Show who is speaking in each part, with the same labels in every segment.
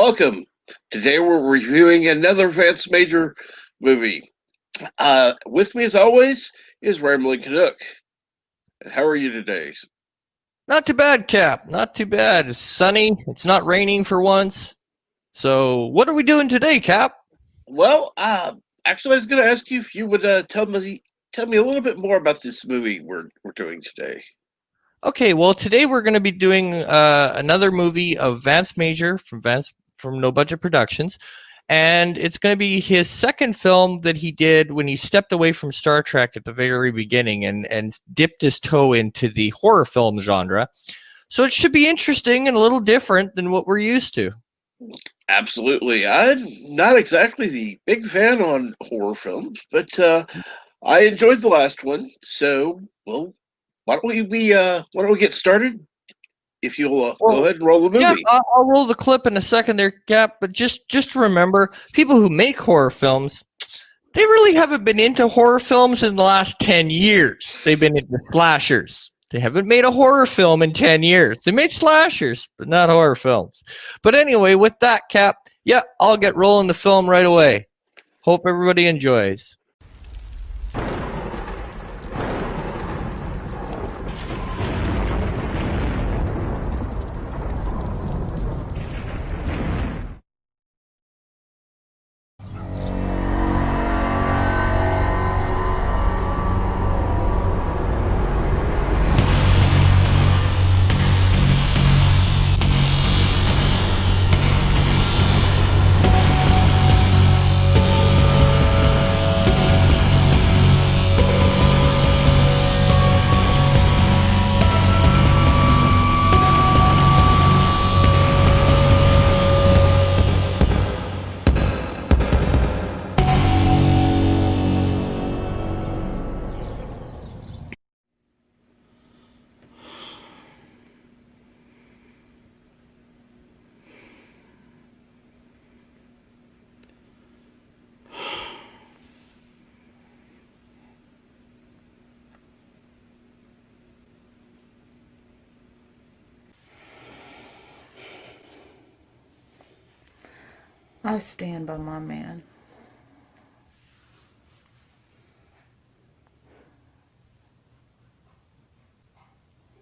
Speaker 1: Welcome. Today we're reviewing another Vance Major movie. With me, as always, is Rambling Canuck. How are you today?
Speaker 2: Not too bad, Cap. Not too bad. It's sunny. It's not raining for once. So, what are we doing today, Cap?
Speaker 1: Well, actually, I was going to ask you if you would tell me a little bit more about this movie we're doing today.
Speaker 2: Okay, well, today we're going to be doing another movie of Vance Major from No Budget Productions, and it's going to be his second film that he did when he stepped away from Star Trek at the very beginning and dipped his toe into the horror film genre. So it should be interesting and a little different than what we're used to.
Speaker 1: Absolutely. I'm not exactly the big fan on horror films, but I enjoyed the last one. So, well, why don't we get started? If you'll go ahead and roll the
Speaker 2: Yeah,
Speaker 1: movie.
Speaker 2: I'll roll the clip in a second there, Cap. But just remember, people who make horror films, they really haven't been into horror films in the last 10 years. They've been into slashers. They haven't made a horror film in 10 years. They made slashers, but not horror films. But anyway, with that, Cap, yeah, I'll get rolling the film right away. Hope everybody enjoys.
Speaker 3: I stand by my man.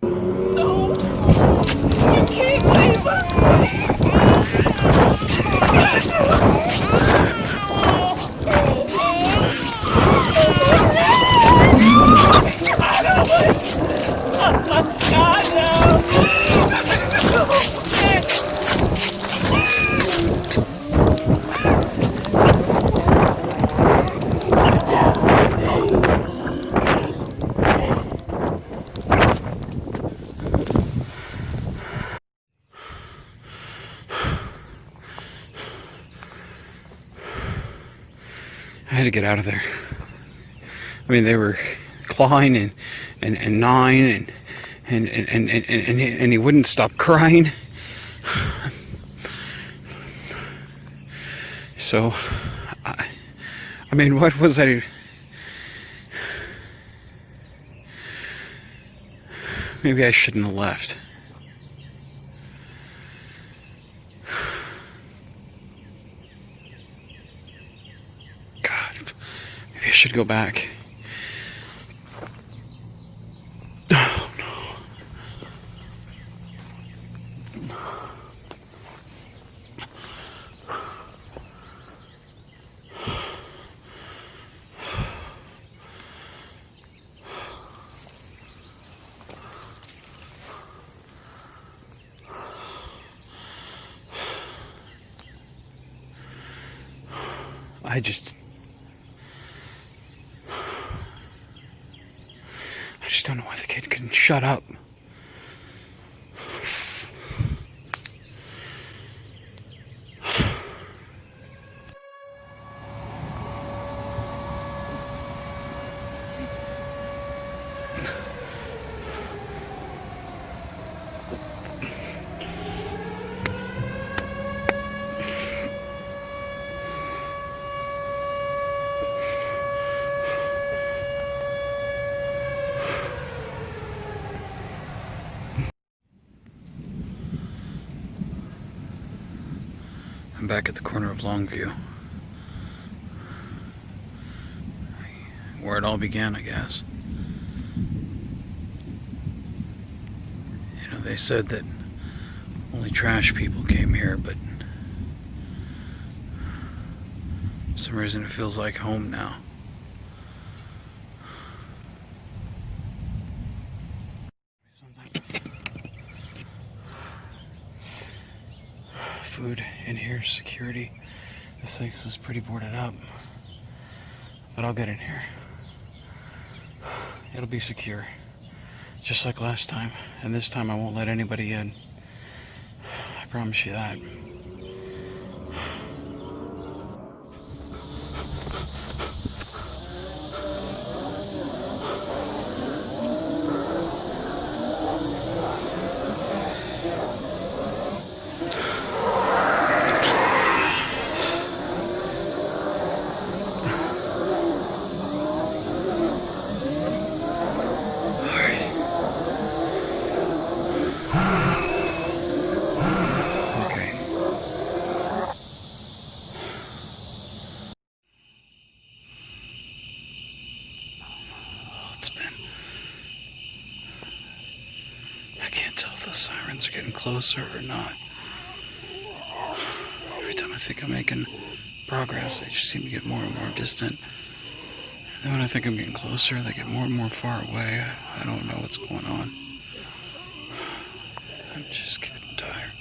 Speaker 4: No! You can't leave God, no!
Speaker 5: I had to get out of there. I mean, they were clawing and gnawing and he wouldn't stop crying. So, I mean, what was I? Maybe I shouldn't have left. Maybe I should go back. Oh, no. I just don't know why the kid couldn't shut up. back at the corner of Longview, where it all began, I guess. You know, they said that only trash people came here, but for some reason it feels like home now. Food in here, security. This place is pretty boarded up, but I'll get in here. It'll be secure, just like last time, and this time I won't let anybody in. I promise you that. I can't tell if the sirens are getting closer or not. Every time I think I'm making progress, they just seem to get more and more distant. And then when I think I'm getting closer, they get more and more far away. I don't know what's going on. I'm just getting tired.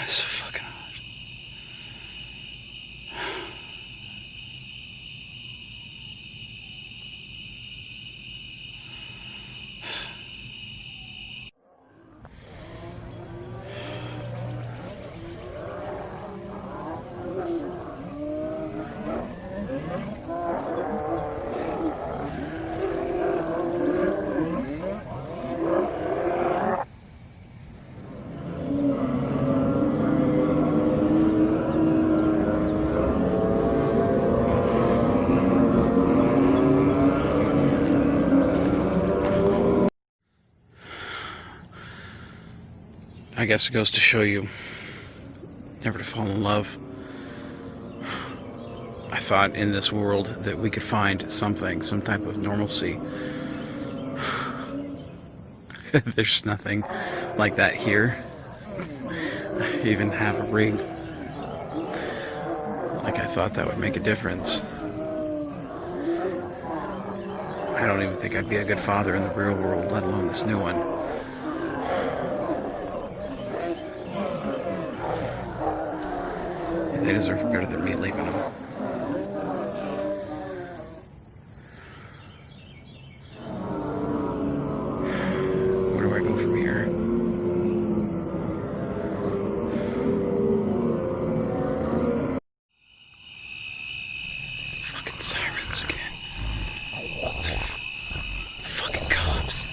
Speaker 5: It's so fucking hot. I guess it goes to show you never to fall in love. I thought in this world that we could find something, some type of normalcy. There's nothing like that here. I even have a ring. Like I thought that would make a difference. I don't even think I'd be a good father in the real world, let alone this new one. They deserve better than me leaving them. Where do I go from here? Fucking sirens again. Fucking cops.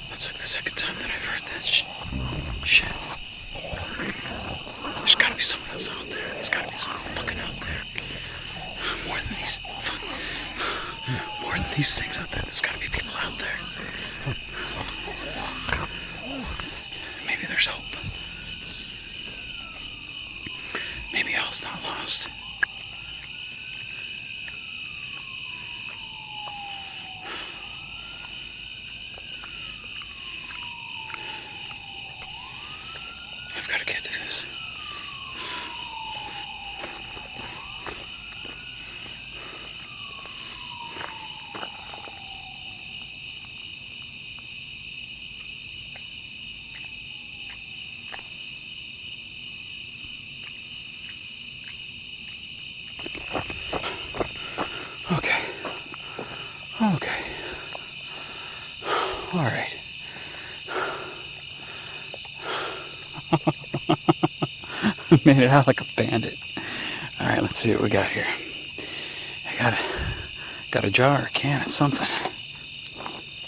Speaker 5: That's like the second time that I've heard that shit. There's gotta be someone else out there. There's gotta be someone fucking out there. More than these things out there. There's gotta be people out there. Maybe there's hope. Maybe all's not lost. I've got to get to this. Made it out like a bandit. Alright, let's see what we got here. I got a jar, a can, it's something.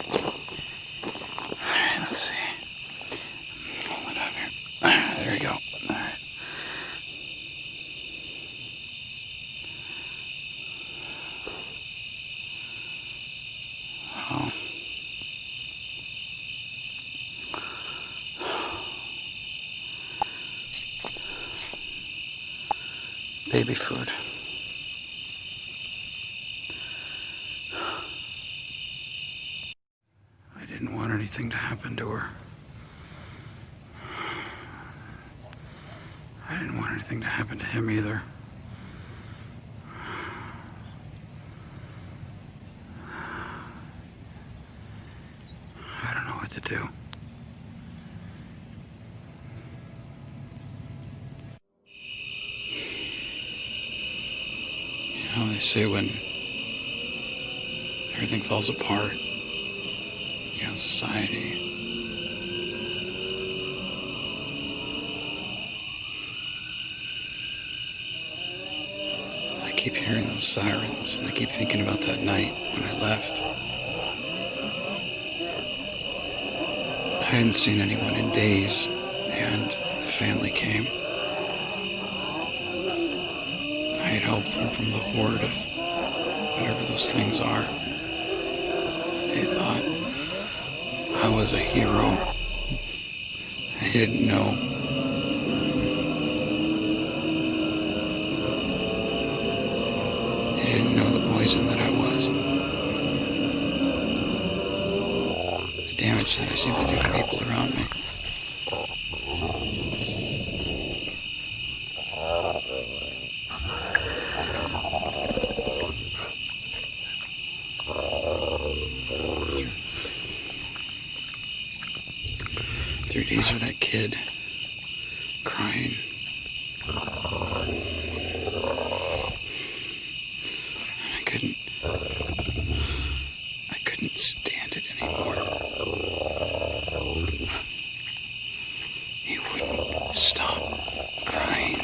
Speaker 5: Alright, let's see. Hold it up here. Alright, there we go. Alright. Oh. Baby food. I didn't want anything to happen to her. I didn't want anything to happen to him either. I don't know what to do. You know, they say when everything falls apart, you know, society, I keep hearing those sirens, and I keep thinking about that night when I left. I hadn't seen anyone in days, and the family came. I had helped them from the horde of whatever those things are. They thought I was a hero. They didn't know. They didn't know the poison that I was. The damage that I seemed to do to people around me. Through days with that kid, crying. I couldn't stand it anymore. He wouldn't stop crying.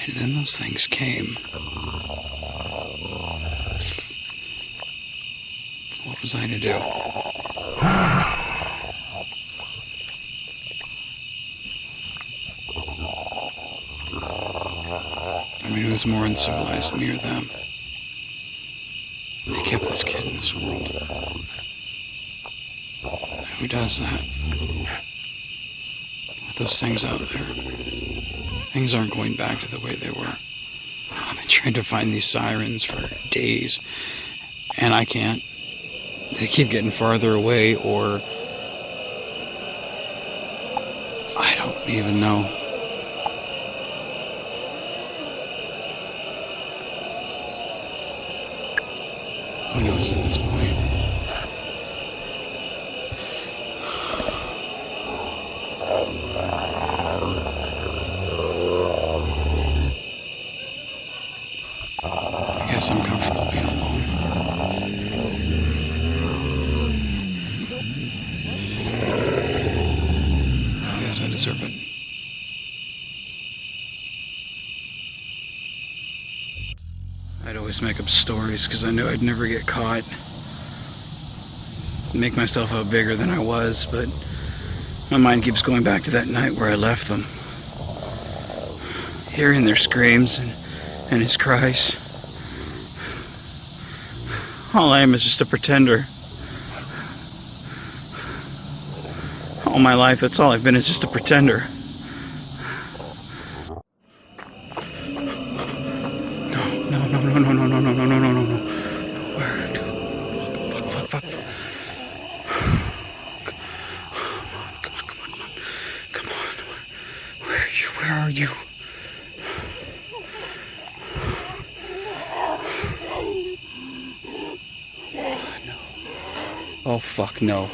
Speaker 5: And then those things came. What was I to do? I mean, who's more uncivilized, me or them? They kept this kid in this world. Who does that? With those things out there, things aren't going back to the way they were. I've been trying to find these sirens for days, and I can't. They keep getting farther away, or I don't even know. Who knows at this point? I guess I'm comfortable being alone. I guess I deserve it. I'd always make up stories because I knew I'd never get caught. Make myself out bigger than I was, but my mind keeps going back to that night where I left them. Hearing their screams and his cries. All I am is just a pretender. All my life, that's all I've been, is just a pretender. No. Where? Fuck. Come on. Where are you? No. Oh, fuck, no.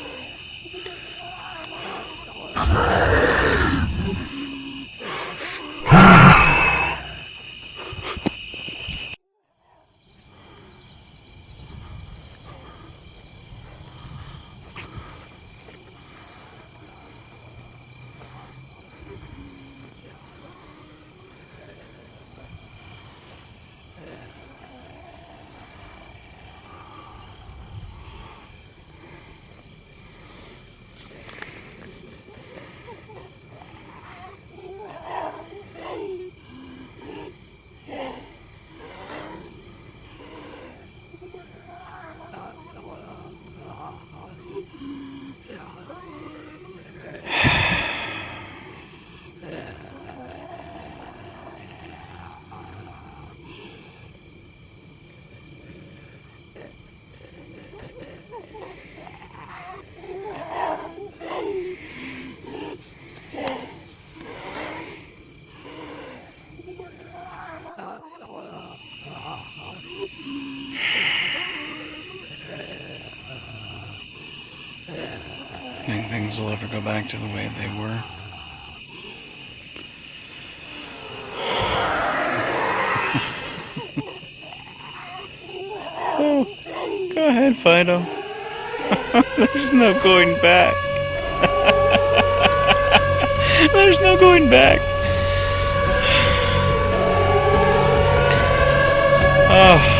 Speaker 5: think things will ever go back to the way they were. Oh, go ahead, Fido. There's no going back. There's no going back. Oh.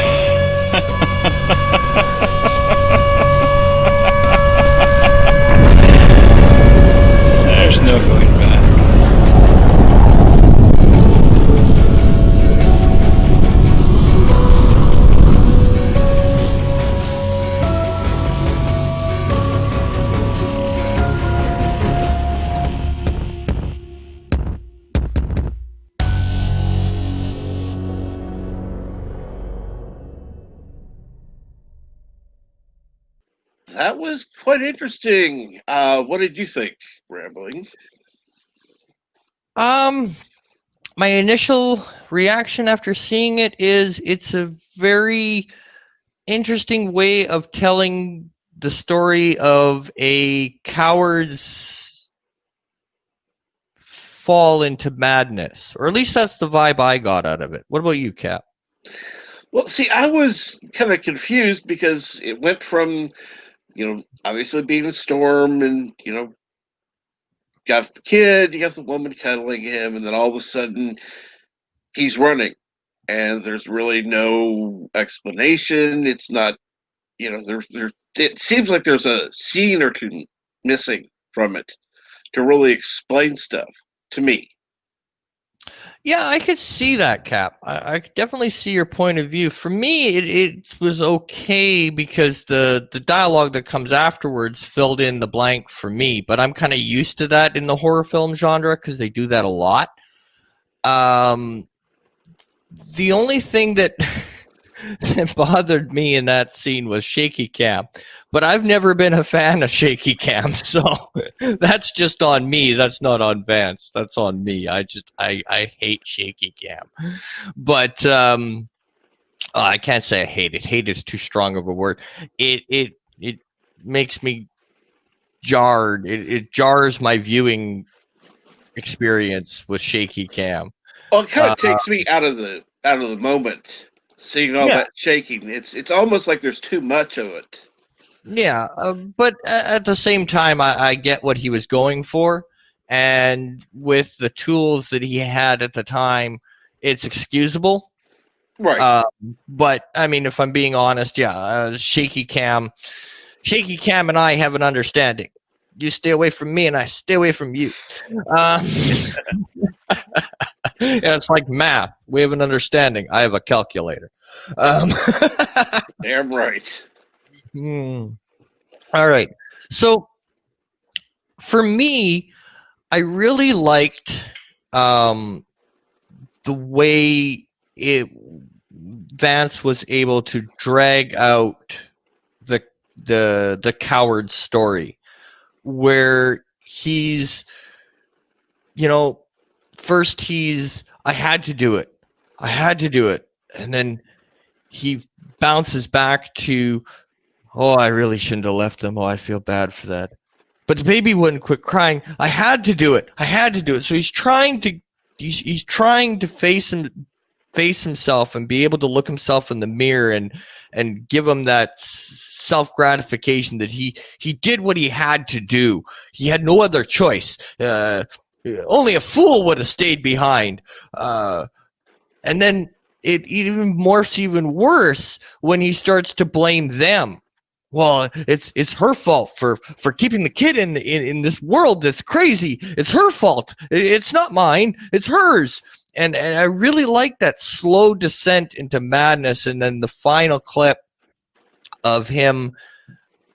Speaker 5: There's no going back.
Speaker 1: That was quite interesting. What did you think, Rambling?
Speaker 2: My initial reaction after seeing it is it's a very interesting way of telling the story of a coward's fall into madness, or at least that's the vibe I got out of it. What about you, Cap?
Speaker 1: Well, see, I was kind of confused because it went from, obviously being a storm and, got the kid, you got the woman cuddling him, and then all of a sudden he's running and there's really no explanation. It's not, it seems like there's a scene or two missing from it to really explain stuff to me.
Speaker 2: Yeah, I could see that, Cap. I could definitely see your point of view. For me, it was okay because the dialogue that comes afterwards filled in the blank for me. But I'm kind of used to that in the horror film genre because they do that a lot. The only thing that that bothered me in that scene was shaky cam, but I've never been a fan of shaky cam, so that's just on me. That's not on Vance. That's on me. I hate shaky cam, but I can't say I hate it. Hate is too strong of a word. It makes me jarred. It jars my viewing experience with shaky cam.
Speaker 1: Well, it kind of takes me out of the moment. Seeing all that shaking, it's almost like there's too much of it.
Speaker 2: Yeah, but at the same time, I get what he was going for, and with the tools that he had at the time, it's excusable.
Speaker 1: Right.
Speaker 2: But I mean, if I'm being honest, shaky cam and I have an understanding. You stay away from me, and I stay away from you. Yeah, it's like math. We have an understanding. I have a calculator.
Speaker 1: Damn right.
Speaker 2: All right. So for me, I really liked the way Vance was able to drag out the coward story, where he's, first I had to do it, and then he bounces back to, oh, I really shouldn't have left them. Oh, I feel bad for that. But the baby wouldn't quit crying. I had to do it. So he's trying to face himself and be able to look himself in the mirror and give him that self gratification that he did what he had to do. He had no other choice. Only a fool would have stayed behind. And then it even morphs even worse when he starts to blame them. Well, it's her fault for keeping the kid in this world that's crazy. It's her fault. It's not mine. It's hers. And I really like that slow descent into madness, and then the final clip of him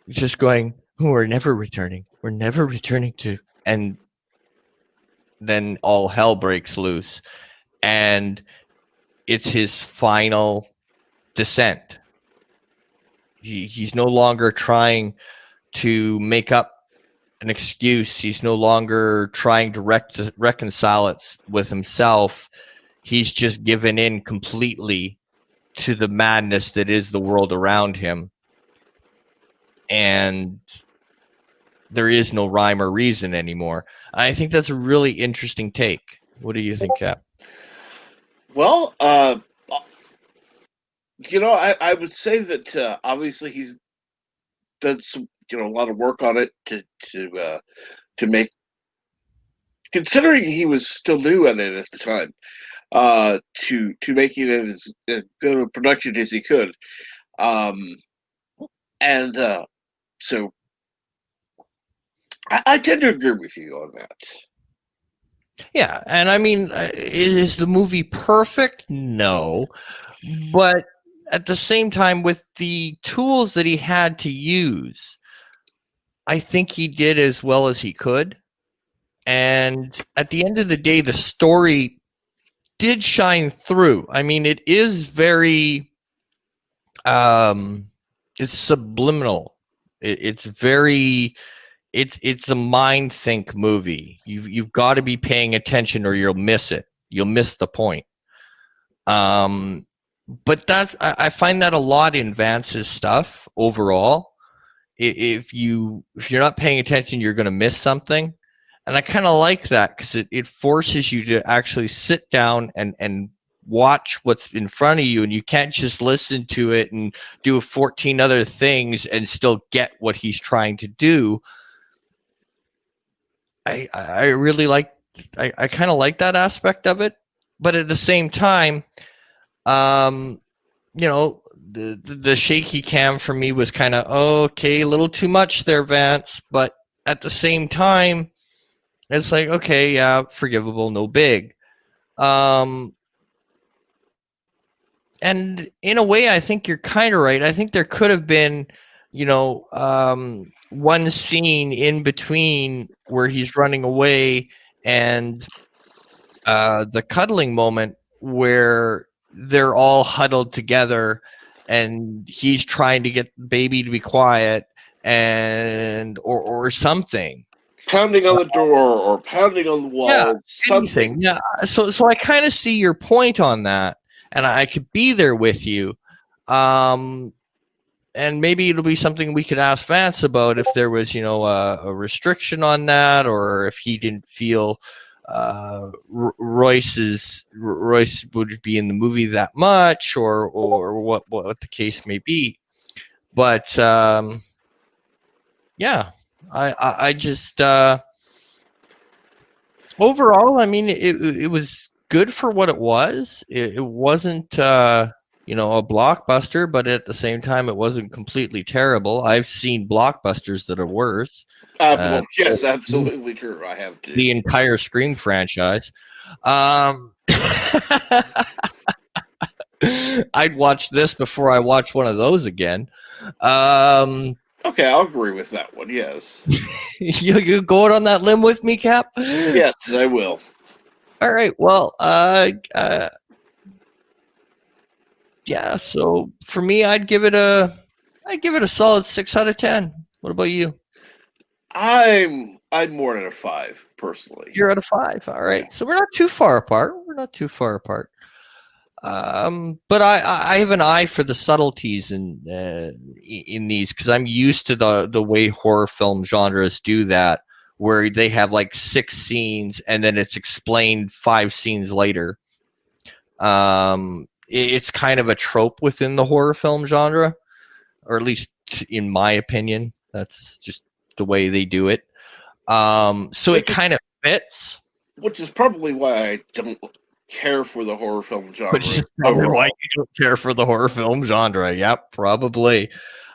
Speaker 2: just going, "We're never returning. We're never returning to," and then all hell breaks loose, and it's his final descent. He's no longer trying to make up an excuse. He's no longer trying to reconcile it with himself. He's just given in completely to the madness that is the world around him. And there is no rhyme or reason anymore. I think that's a really interesting take. What do you think, Cap?
Speaker 1: Well, I would say that obviously he's done some, a lot of work on it to make, considering he was still new at it at the time, to making it as good a production as he could, and so I tend to agree with you on that.
Speaker 2: Yeah, and I mean, is the movie perfect? No, but at the same time, with the tools that he had to use, I think he did as well as he could. And at the end of the day, the story did shine through. I mean, it is very, it's subliminal. It's very, it's a mind think movie. You've got to be paying attention or you'll miss it. You'll miss the point. But I find that a lot in Vance's stuff overall. If you're not paying attention, you're going to miss something. And I kind of like that because it forces you to actually sit down and watch what's in front of you, and you can't just listen to it and do 14 other things and still get what he's trying to do. I really like, I kind of like that aspect of it, but at the same time, the shaky cam for me was kind of okay, a little too much there, Vance, but at the same time, it's like, okay, yeah, forgivable, no big. And in a way, I think you're kind of right. I think there could have been, one scene in between where he's running away and the cuddling moment where they're all huddled together and he's trying to get the baby to be quiet and or something.
Speaker 1: Pounding on the door or pounding on the wall,
Speaker 2: Yeah,
Speaker 1: something.
Speaker 2: anything. Yeah. So I kind of see your point on that, and I could be there with you. And maybe it'll be something we could ask Vance about if there was, a restriction on that, or if he didn't feel Royce would be in the movie that much, or what the case may be. But yeah, I just overall, I mean, it was good for what it was. It wasn't a blockbuster, but at the same time, it wasn't completely terrible. I've seen blockbusters that are worse.
Speaker 1: Yes, absolutely true. I have to.
Speaker 2: The entire Scream franchise. I'd watch this before I watch one of those again.
Speaker 1: Okay, I'll agree with that one. Yes.
Speaker 2: You going on that limb with me, Cap?
Speaker 1: Yes, I will.
Speaker 2: All right. Well, yeah. So for me, I'd give it a solid 6 out of 10. What about you?
Speaker 1: I'm more than a 5 personally.
Speaker 2: You're at a 5. All right. So we're not too far apart. But I have an eye for the subtleties in these, because I'm used to the way horror film genres do that, where they have like 6 scenes and then it's explained 5 scenes later. It's kind of a trope within the horror film genre, or at least in my opinion, that's just the way they do it. So it kind of fits.
Speaker 1: Which is probably why I don't care for the horror film genre.
Speaker 2: Which is probably why you don't care for the horror film genre. Yep, probably.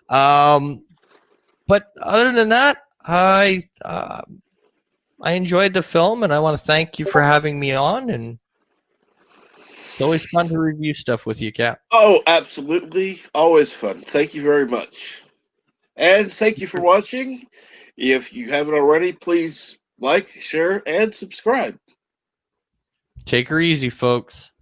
Speaker 2: But other than that, I enjoyed the film, and I want to thank you for having me on. And it's always fun to review stuff with you, Cap.
Speaker 1: Oh, absolutely. Always fun. Thank you very much. And thank you for watching. If you haven't already, please like, share, and subscribe.
Speaker 2: Take her easy, folks.